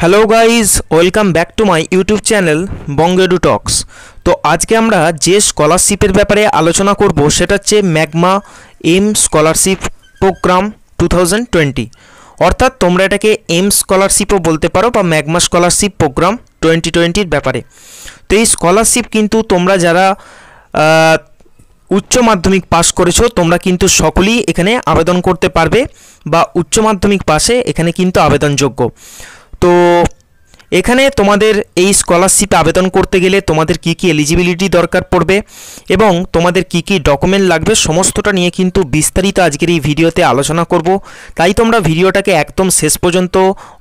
Hello guys, welcome back to my YouTube channel Bongedu talks. তো আজকে আমরা যে স্কলারশিপের ব্যাপারে আলোচনা করব সেটা হচ্ছে ম্যাগমা এম স্কলারশিপ প্রোগ্রাম 2020। অর্থাৎ তোমরা এটাকে এম স্কলারশিপও বলতে পারো বা ম্যাগমা স্কলারশিপ প্রোগ্রাম 2020-র ব্যাপারে। তো এই স্কলারশিপ কিন্তু তোমরা যারা উচ্চ মাধ্যমিক পাস করেছো তোমরা কিন্তু সকলেই এখানে আবেদন করতে পারবে বা উচ্চ মাধ্যমিক পাশে এখানে কিন্তু আবেদনযোগ্য। তো এখানে তোমাদের এই স্কলারশিপে আবেদন করতে গেলে তোমাদের কি কি এলিজিবিলিটি দরকার পড়বে এবং তোমাদের কি কি ডকুমেন্ট লাগবে সমস্তটা নিয়ে কিন্তু বিস্তারিত আজকের এই ভিডিওতে আলোচনা করব। তাই তোমরা ভিডিওটাকে একদম শেষ পর্যন্ত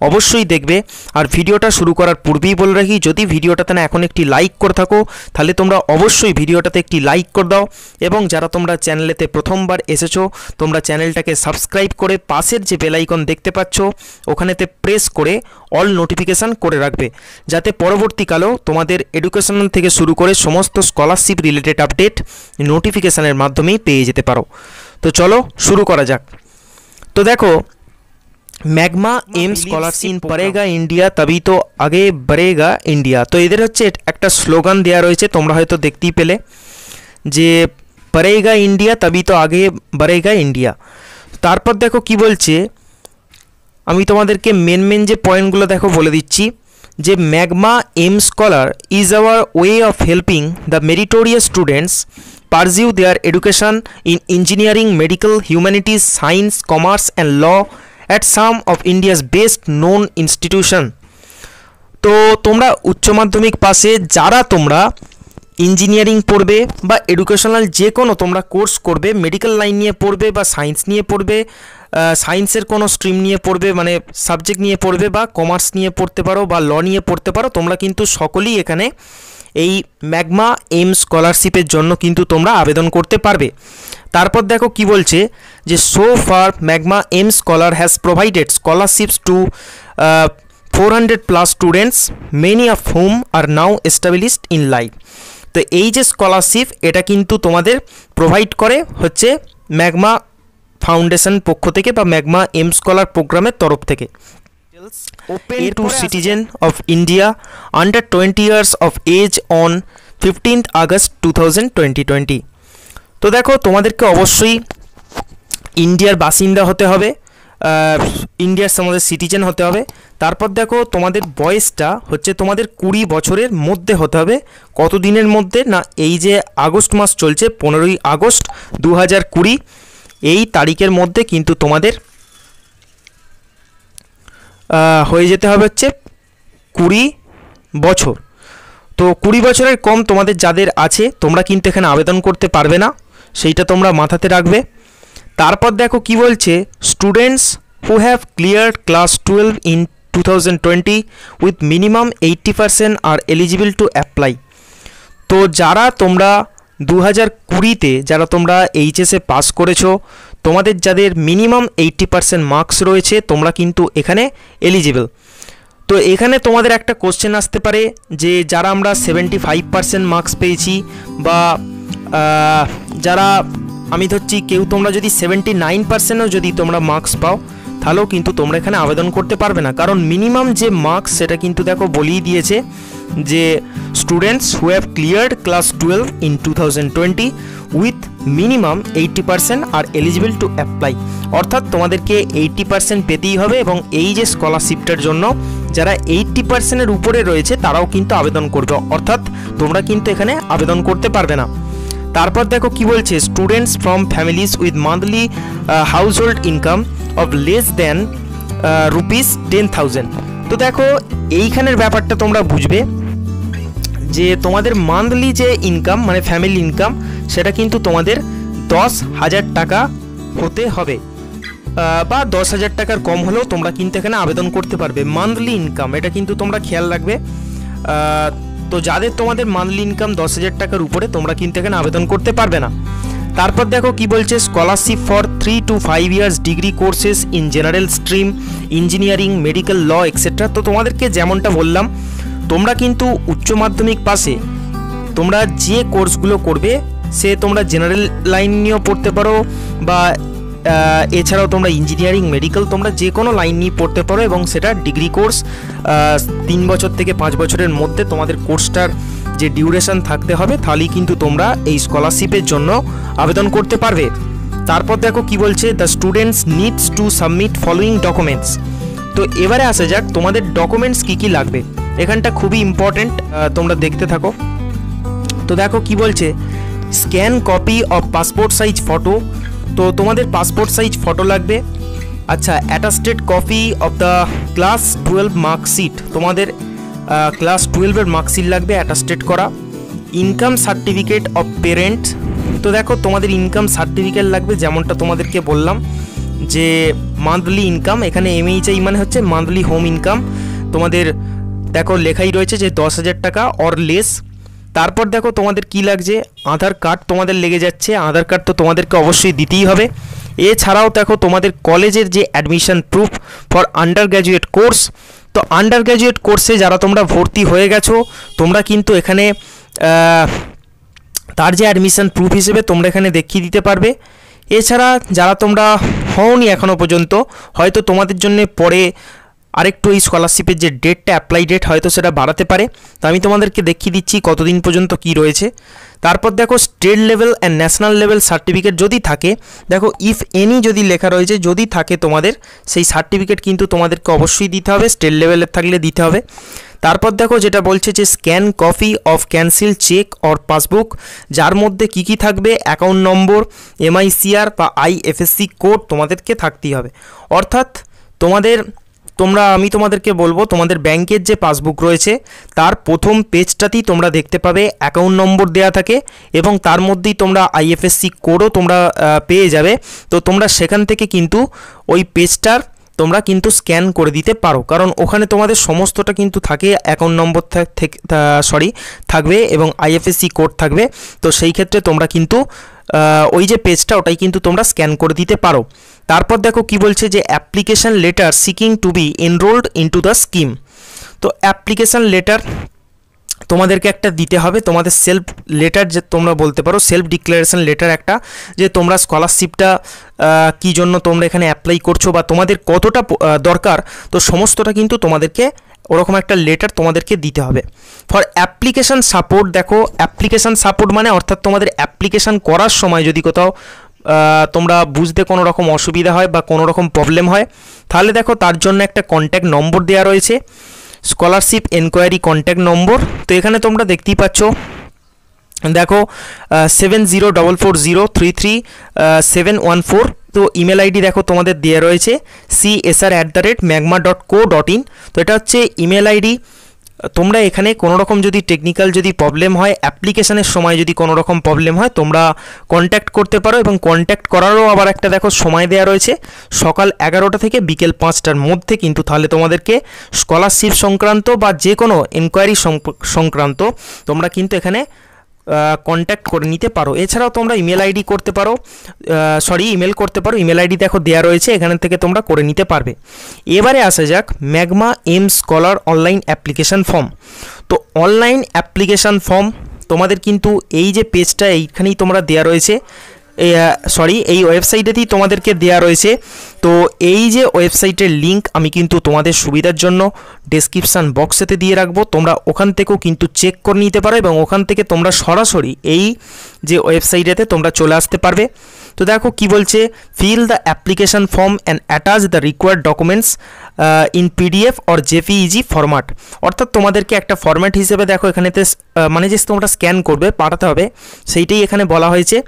অবশ্যই দেখবে। আর ভিডিওটা শুরু করার পূর্বেই বলে রাখি, যদি ভিডিওটাতে না এখন একটি লাইক করে থাকো তাহলে তোমরা অবশ্যই ভিডিওটাতে একটি লাইক করে দাও এবং যারা তোমরা চ্যানেলেতে প্রথমবার এসেছো তোমরা চ্যানেলটাকে সাবস্ক্রাইব করে পাশের যে বেল আইকন দেখতে পাচ্ছ ওখানেতে প্রেস করে অল নোটিফিকেশান করে রাখবে, যাতে পরবর্তীকালেও তোমাদের এডুকেশন থেকে শুরু করে সমস্ত স্কলারশিপ রিলেটেড আপডেট নোটিফিকেশানের মাধ্যমেই পেয়ে যেতে পারো। তো চলো শুরু করা যাক। তো দেখো, ম্যাগমা এম স্কলারশিপ পড়েগা ইন্ডিয়া তবেই তো আগে बढ़ेगा ইন্ডিয়া। তো এদের হচ্ছে একটা স্লোগান দেওয়া রয়েছে, তোমরা হয়তো দেখতেই পেলে যে पढ़ेगा ইন্ডিয়া তবেই তো আগে बढ़ेगा ইন্ডিয়া। তারপর দেখো কি বলছে, আমি তোমাদেরকে মেন যে পয়েন্টগুলো দেখো বলে দিচ্ছি যে Magma M scholar is our way of helping the meritorious students pursue their education in engineering, medical, humanities, science, commerce and law at some of India's best known institution. তো তোমরা উচ্চ মাধ্যমিক পাশে যারা তোমরা ইঞ্জিনিয়ারিং পড়বে বা এডুকেশনাল যে কোনো তোমরা কোর্স করবে, মেডিকেল লাইন নিয়ে পড়বে বা সায়েন্স নিয়ে পড়বে, সায়েন্সের কোনো স্ট্রিম নিয়ে পড়বে মানে সাবজেক্ট নিয়ে পড়বে বা কমার্স নিয়ে পড়তে পারো বা ল নিয়ে পড়তে পারো, তোমরা কিন্তু সকলেই এখানে এই ম্যাগমা এম স্কলারশিপের জন্য কিন্তু তোমরা আবেদন করতে পারবে। তারপর দেখো কি বলছে যে so far Magma M scholar has provided scholarships to 400+ students, many of whom are now established in life. তো এই যে স্কলারশিপ এটা কিন্তু তোমাদের প্রোভাইড করে হচ্ছে ম্যাগমা ফাউন্ডেশন পক্ষ থেকে বা ম্যাগমা এম স্কলার প্রোগ্রামের তরফ থেকে। Open to citizen of India under 20 years of age on 15th August 2020। তো দেখো তোমাদেরকে অবশ্যই ইন্ডিয়ার বাসিন্দা হতে হবে, ইন্ডিয়ার তোমাদের সিটিজেন হতে হবে। তারপর দেখো তোমাদের বয়সটা হচ্ছে তোমাদের 20 বছরের মধ্যে হতে হবে। কত দিনের মধ্যে না, এই যে আগস্ট মাস চলছে 15ই আগস্ট 2020 এই তারিখের মধ্যে কিন্তু তোমাদের হয়ে যেতে হবে হচ্ছে 20 বছর। তো 20 বছরের কম তোমাদের যাদের আছে তোমরা কিন্তু এখানে আবেদন করতে পারবে না, সেইটা তোমরা মাথাতে রাখবে। তারপর দেখো কি বলছে, students who have cleared class 12 in 2020 with minimum 80% are eligible to apply. তো যারা তোমরা 2020-তে যারা তোমরা এইচএসে পাস করেছো তোমাদের যাদের মিনিমাম 80% মার্কস রয়েছে তোমরা কিন্তু এখানে এলিজিবল। তো এখানে তোমাদের একটা কোশ্চেন আসতে পারে যে যারা আমরা 75% মার্কস পেয়েছি বা যারা আমি ধরছি কেউ তোমরা যদি 79%ও যদি তোমরা মার্কস পাও তাহলেও কিন্তু তোমরা এখানে আবেদন করতে পারবে না, কারণ মিনিমাম যে মার্কস সেটা কিন্তু দেখো বলেই দিয়েছে যে students who have cleared class 12 in 2020 with minimum 80% are eligible to apply. অর্থাৎ তোমাদেরকে 80% পেতেই হবে এবং এই যে স্কলারশিপটার জন্য যারা 80%-এর উপরে রয়েছে তারাও কিন্তু আবেদন করবে, অর্থাৎ তোমরা কিন্তু এখানে আবেদন করতে পারবে না। তারপর দেখো কি বলছে, students from families with monthly house hold income of less than ₹10,000। তো দেখো এইখানের ব্যাপারটা তোমরা বুঝবে যে তোমাদের মান্থলি যে ইনকাম মানে ফ্যামিলি ইনকাম সেটা কিন্তু তোমাদের 10,000 টাকা হতে হবে বা 10,000 টাকার কম হলেও তোমরা কিন্তু এখানে আবেদন করতে পারবে। মান্থলি ইনকাম এটা কিন্তু তোমরা খেয়াল রাখবে। তো যাদের তোমাদের মান্থলি ইনকাম 10,000 টাকার উপরে তোমরা কিন্তু এখানে আবেদন করতে পারবে না। তারপর দেখো কি বলছে, scholarship for 3 to 5 years degree courses in general stream, engineering, medical, law etcetera. তো তোমাদেরকে যেমনটা বললাম তোমরা কিন্তু উচ্চ মাধ্যমিক পাশে তোমরা যে কোর্সগুলো করবে সে তোমরা জেনারেল লাইন নিয়েও পড়তে পারো বা এছাড়াও তোমরা ইঞ্জিনিয়ারিং, মেডিকেল, তোমরা যে কোনো লাইন নিয়ে পড়তে পারো এবং সেটা ডিগ্রি কোর্স 3 বছর থেকে 5 বছরের মধ্যে তোমাদের কোর্সটার যে ডিউরেশন থাকতে হবে, তাহলেই কিন্তু তোমরা এই স্কলারশিপের জন্য আবেদন করতে পারবে। তারপর দেখো কি বলছে, the students needs to submit following documents. তো এবারে আসা যাক তোমাদের ডকুমেন্টস কী কী লাগবে। এখানটা খুবই ইম্পর্টেন্ট, তোমরা দেখতে থাকো। তো দেখো কি বলছে, scan copy of passport size photo. তো তোমাদের পাসপোর্ট সাইজ ফটো লাগবে। আচ্ছা, attested copy of the class 12 marksheet. তোমাদের ক্লাস 12-এর মার্কশিট লাগবে অ্যাটাস্টেড করা। Income certificate of parents. তো দেখো তোমাদের ইনকাম সার্টিফিকেট লাগবে, যেমনটা তোমাদেরকে বললাম যে মান্থলি ইনকাম, এখানে MHI মানে হচ্ছে মান্থলি হোম ইনকাম। তোমাদের দেখো লেখাই রয়েছে যে 10,000 টাকা অর লেস। তারপর দেখো তোমাদের কি লাগছে, আধার কার্ড তোমাদের লেগে যাচ্ছে। আধার কার্ড তো তোমাদেরকে অবশ্যই দিতেই হবে। এছাড়াও দেখো তোমাদের কলেজের যে admission proof for under graduate course. তো আন্ডার গ্র্যাজুয়েট কোর্সে যারা তোমরা ভর্তি হয়ে গেছো, তোমরা কিন্তু এখানে তার যে অ্যাডমিশন প্রুফ হিসেবে তোমরা এখানে দেখিয়ে দিতে পারবে। এছাড়া যারা তোমরা হওনি এখনও পর্যন্ত, হয়তো তোমাদের জন্য পরে আরেকটু এই স্কলারশিপের যে ডেটটা, অ্যাপ্লাই ডেট হয়তো সেটা বাড়াতে পারে। তো আমি তোমাদেরকে দেখিয়ে দিচ্ছি কতদিন পর্যন্ত কি রয়েছে। তারপর দেখো state level and national level certificate যদি থাকে, দেখো ইফ এনি যদি লেখা রয়েছে, যদি থাকে তোমাদের সেই সার্টিফিকেট কিন্তু তোমাদেরকে অবশ্যই দিতে হবে, স্টেট লেভেলের থাকলে দিতে হবে। তারপর দেখো যেটা বলছে যে scan copy of cancel check or passbook, যার মধ্যে কি কি থাকবে, অ্যাকাউন্ট নম্বর, MICR বা IFSC কোড তোমাদেরকে থাকতেই হবে। অর্থাৎ আমি তোমাদেরকে বলবো, তোমাদের ব্যাংকের যে পাসবুক রয়েছে তার প্রথম পেজটাতেই তোমরা দেখতে পাবে অ্যাকাউন্ট নম্বর দেওয়া থাকে এবং তার মধ্যেই তোমরা IFSC কোডও তোমরা পেয়ে যাবে। তো তোমরা সেখান থেকে কিন্তু ওই পেজটার তোমরা কিন্তু স্ক্যান করে দিতে পারো, কারণ ওখানে তোমাদের সমস্তটা কিন্তু থাকে, অ্যাকাউন্ট নম্বর থাকবে এবং IFSC কোড থাকবে। তো সেই ক্ষেত্রে তোমরা কিন্তু ওই যে পেজটা, ওটাই কিন্তু তোমরা স্ক্যান করে দিতে পারো। তারপর দেখো কি বলছে যে application letter seeking to be enrolled into the scheme. তো অ্যাপ্লিকেশন লেটার তোমাদেরকে একটা দিতে হবে, তোমাদের সেলফ লেটার যে তোমরা বলতে পারো, সেলফ ডিক্লারেশন লেটার একটা, যে তোমরা স্কলারশিপটা কী জন্য তোমরা এখানে অ্যাপ্লাই করছো বা তোমাদের কতটা দরকার, তো সমস্তটা কিন্তু তোমাদেরকে ওরকম একটা লেটার তোমাদেরকে দিতে হবে। ফর অ্যাপ্লিকেশান সাপোর্ট, দেখো অ্যাপ্লিকেশান সাপোর্ট মানে অর্থাৎ তোমাদের অ্যাপ্লিকেশান করার সময় যদি কোথাও তোমরা বুঝতে কোনো রকম অসুবিধা হয় বা কোনো রকম প্রবলেম হয়, তাহলে দেখো তার জন্য একটা কন্ট্যাক্ট নম্বর দেওয়া রয়েছে, স্কলারশিপ এনকোয়ারি কন্ট্যাক্ট নম্বর। তো এখানে তোমরা দেখতেই পাচ্ছ, দেখো 7044033714। তো ইমেল আইডি দেখো তোমাদের দেওয়া রয়েছে csr@magma.co.in। তো এটা হচ্ছে ইমেল আইডি। তোমরা এখানে কোনো রকম যদি টেকনিক্যাল যদি প্রবলেম হয়, অ্যাপ্লিকেশনের সময় যদি কোনো রকম প্রবলেম হয়, তোমরা কন্ট্যাক্ট করতে পারো। এবং কন্ট্যাক্ট করারও আবার একটা দেখো সময় দেওয়া রয়েছে, সকাল 11টা থেকে বিকেল 5টার মধ্যে কিন্তু, তাহলে তোমাদেরকে স্কলারশিপ সংক্রান্ত বা যে কোনো এনকোয়ারি সংক্রান্ত তোমরা কিন্তু এখানে কন্ট্যাক্ট করে নিতে পারো। এছাড়াও তোমরা ইমেল করতে পারো, ইমেল করতে পারো। ইমেল আইডি দেখো দেওয়া রয়েছে, এখান থেকে তোমরা করে নিতে পারবে। এবারে আসা যাক Magma M scholar online application form. তো অনলাইন অ্যাপ্লিকেশান ফর্ম তোমাদের কিন্তু এই যে পেজটা এইখানেই তোমরা দেওয়া রয়েছে, এই ওয়েবসাইটেতেই তোমাদেরকে দেওয়া রয়েছে। তো এই যে ওয়েবসাইটের লিঙ্ক আমি কিন্তু তোমাদের সুবিধার জন্য ডেসক্রিপশান বক্সেতে দিয়ে রাখবো, তোমরা ওখান থেকেও কিন্তু চেক করে নিতে পারো এবং ওখান থেকে তোমরা সরাসরি এই যে ওয়েবসাইটেতে তোমরা চলে আসতে পারবে। তো দেখো কি বলছে, fill the application form and attach the required documents in PDF or JPEG format. অর্থাৎ তোমাদেরকে একটা ফরম্যাট হিসেবে দেখো এখানেতে মানে যে তোমরা স্ক্যান করবে পাঠাতে হবে, সেইটাই এখানে বলা হয়েছে।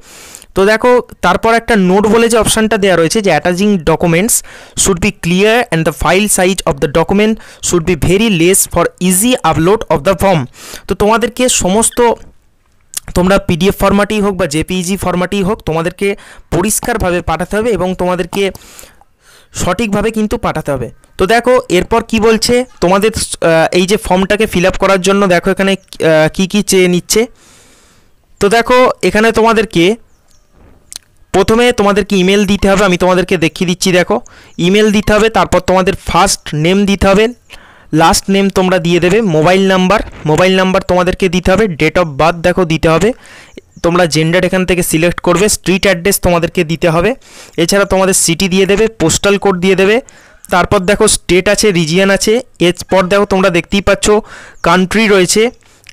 তো দেখো তারপর একটা নোট বলে যে অপশানটা দেওয়া রয়েছে যে attaching documents should be clear and the file size of the document should be very less for easy upload of the form. তো তোমাদেরকে সমস্ত তোমরা PDF ফরম্যাটেই হোক বা JPEG ফরম্যাটেই হোক, তোমাদেরকে পরিষ্কারভাবে পাঠাতে হবে এবং তোমাদেরকে সঠিকভাবে কিন্তু পাঠাতে হবে। তো দেখো এরপর কি বলছে, তোমাদের এই যে ফর্মটাকে ফিল আপ করার জন্য দেখো এখানে কি কি চেয়ে নিচ্ছে। তো দেখো এখানে প্রথমে তোমাদেরকে ইমেল দিতে হবে, আমি তোমাদেরকে দেখিয়ে দিচ্ছি। দেখো ইমেল দিতে হবে, তারপর তোমাদের ফার্স্ট নেম দিতে হবে, লাস্ট নেম তোমরা দিয়ে দেবে, মোবাইল নাম্বার তোমাদেরকে দিতে হবে, ডেট অফ বার্থ দেখো দিতে হবে, তোমরা জেন্ডার এখান থেকে সিলেক্ট করবে, স্ট্রিট অ্যাড্রেস তোমাদেরকে দিতে হবে, এছাড়া তোমাদের সিটি দিয়ে দেবে, পোস্টাল কোড দিয়ে দেবে। তারপর দেখো স্টেট আছে, রিজিয়ন আছে, এরপর দেখো তোমরা দেখতেই পাচ্ছ কান্ট্রি রয়েছে,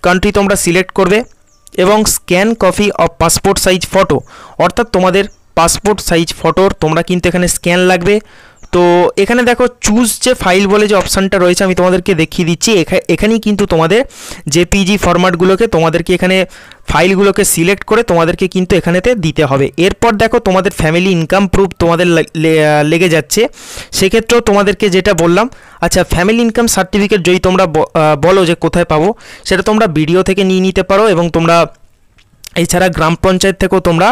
কান্ট্রি তোমরা সিলেক্ট করবে এবং scan copy of passport size photo, অর্থাৎ তোমাদের পাসপোর্ট সাইজ ফটোর তোমরা কিন্তু এখানে স্ক্যান লাগবে। তো এখানে দেখো চুজ যে ফাইল বলে যে অপশানটা রয়েছে আমি তোমাদেরকে দেখিয়ে দিচ্ছি, এখানেই কিন্তু তোমাদের জেপিজি ফরম্যাটগুলোকে তোমাদেরকে এখানে ফাইলগুলোকে সিলেক্ট করে তোমাদেরকে কিন্তু এখানেতে দিতে হবে। এরপর দেখো তোমাদের ফ্যামিলি ইনকাম প্রুফ তোমাদের লেগে যাচ্ছে, সেক্ষেত্রেও তোমাদেরকে যেটা বললাম, আচ্ছা ফ্যামিলি ইনকাম সার্টিফিকেট যদি তোমরা বলো যে কোথায় পাবো, সেটা তোমরা ভিডিও থেকে নিয়ে নিতে পারো এবং তোমরা এছাড়া গ্রাম পঞ্চায়েত থেকেও তোমরা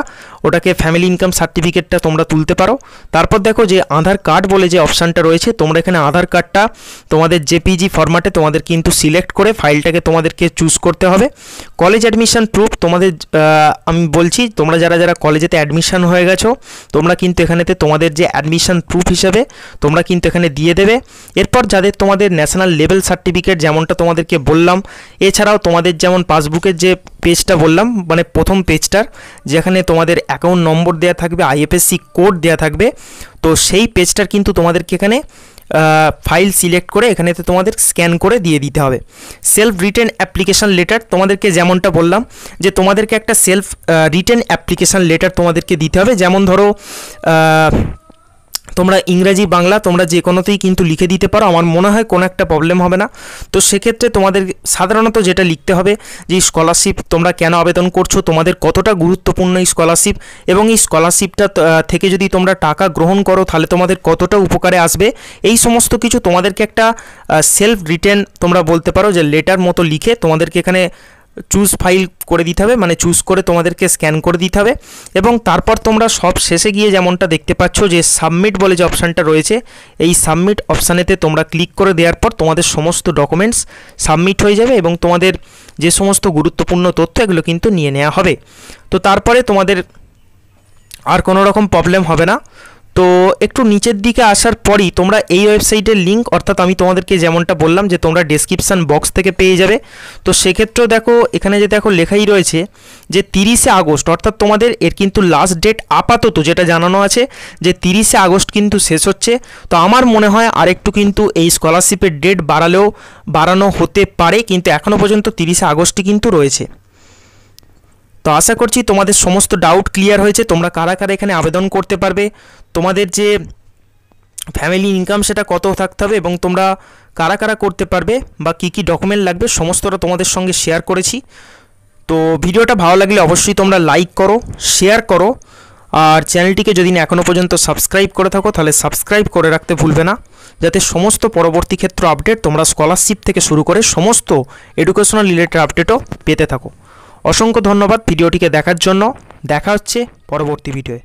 ওটাকে ফ্যামিলি ইনকাম সার্টিফিকেটটা তোমরা তুলতে পারো। তারপর দেখো যে আধার কার্ড বলে যে অপশানটা রয়েছে, তোমরা এখানে আধার কার্ডটা তোমাদের জেপিজি ফরম্যাটে তোমাদের কিন্তু সিলেক্ট করে ফাইলটাকে তোমাদেরকে চুজ করতে হবে। কলেজ অ্যাডমিশন প্রুফ তোমাদের আমি বলছি, তোমরা যারা যারা কলেজেতে অ্যাডমিশন হয়ে গেছো তোমরা কিন্তু এখানেতে তোমাদের যে অ্যাডমিশন প্রুফ হিসেবে তোমরা কিন্তু এখানে দিয়ে দেবে। এরপর যাদের তোমাদের ন্যাশনাল লেভেল সার্টিফিকেট যেমনটা তোমাদেরকে বললাম, এছাড়াও তোমাদের যেমন পাসবুকের যে পেজটা বললাম, মানে প্রথম পেজটার যেখানে তোমাদের অ্যাকাউন্ট নম্বর দেওয়া থাকবে, আইএফএসসি কোড দেওয়া থাকবে, তো সেই পেজটার কিন্তু তোমাদেরকে এখানে ফাইল সিলেক্ট করে এখানেতে তোমাদের স্ক্যান করে দিয়ে দিতে হবে। সেলফ রিটেন অ্যাপ্লিকেশান লেটার তোমাদেরকে যেমনটা বললাম যে তোমাদেরকে একটা সেলফ রিটেন অ্যাপ্লিকেশান লেটার তোমাদেরকে দিতে হবে, যেমন ধরো তোমরা ইংরেজি বাংলা তোমরা যে কোনোতেই কিন্তু লিখে দিতে পারো, আমার মনে হয় কোনো একটা প্রবলেম হবে না। তো সেক্ষেত্রে তোমাদের সাধারণত যেটা লিখতে হবে যে স্কলারশিপ তোমরা কেন আবেদন করছো, তোমাদের কতটা গুরুত্বপূর্ণ এই স্কলারশিপ, এবং এই স্কলারশিপটা থেকে যদি তোমরা টাকা গ্রহণ করো তাহলে তোমাদের কতটা উপকারে আসবে, এই সমস্ত কিছু তোমাদেরকে একটা সেলফ রিটেন তোমরা বলতে পারো যে লেটার মতো লিখে তোমাদেরকে এখানে চুজ ফাইল করে দিতে হবে, মানে চুজ করে তোমাদেরকে স্ক্যান করে দিতে হবে। এবং তারপর তোমরা সব শেষে গিয়ে যেমনটা দেখতে পাচ্ছ যে সাবমিট বলে যে অপশানটা রয়েছে, এই সাবমিট অপশানেতে তোমরা ক্লিক করে দেওয়ার পর তোমাদের সমস্ত ডকুমেন্টস সাবমিট হয়ে যাবে এবং তোমাদের যে সমস্ত গুরুত্বপূর্ণ তথ্য এগুলো কিন্তু নিয়ে নেওয়া হবে। তো তারপরে তোমাদের আর কোনো রকম প্রবলেম হবে না। তো একটু নিচের দিকে আসার পরই তোমরা এই ওয়েবসাইটের লিঙ্ক, অর্থাৎ আমি তোমাদেরকে যেমনটা বললাম যে তোমরা ডেসক্রিপশান বক্স থেকে পেয়ে যাবে। তো সেক্ষেত্রেও দেখো এখানে যে দেখো লেখাই রয়েছে যে 30শে আগস্ট, অর্থাৎ তোমাদের এর কিন্তু লাস্ট ডেট আপাতত যেটা জানানো আছে যে 30শে আগস্ট কিন্তু শেষ হচ্ছে। তো আমার মনে হয় আরেকটু কিন্তু এই স্কলারশিপের ডেট বাড়ানো হতে পারে, কিন্তু এখনও পর্যন্ত 30শে আগস্টই কিন্তু রয়েছে। তো আশা করছি তোমাদের সমস্ত ডাউট ক্লিয়ার হয়েছে, তোমরা কারা কারা এখানে আবেদন করতে পারবে, তোমাদের যে ফ্যামিলি ইনকাম সেটা কত থাকতে হবে এবং তোমরা কারা কারা করতে পারবে বা কী কী ডকুমেন্ট লাগবে সমস্তটা তোমাদের সঙ্গে শেয়ার করেছি। তো ভিডিওটা ভালো লাগলে অবশ্যই তোমরা লাইক করো, শেয়ার করো, আর চ্যানেলটিকে যদি না এখনও পর্যন্ত সাবস্ক্রাইব করে থাকো তাহলে সাবস্ক্রাইব করে রাখতে ভুলবে না, যাতে সমস্ত পরবর্তী ক্ষেত্র আপডেট তোমরা স্কলারশিপ থেকে শুরু করে সমস্ত এডুকেশনাল রিলেটেড আপডেটও পেতে থাকো। অসংখ্য ধন্যবাদ ভিডিওটিকে দেখার জন্য, দেখা হচ্ছে পরবর্তী ভিডিওয়ে।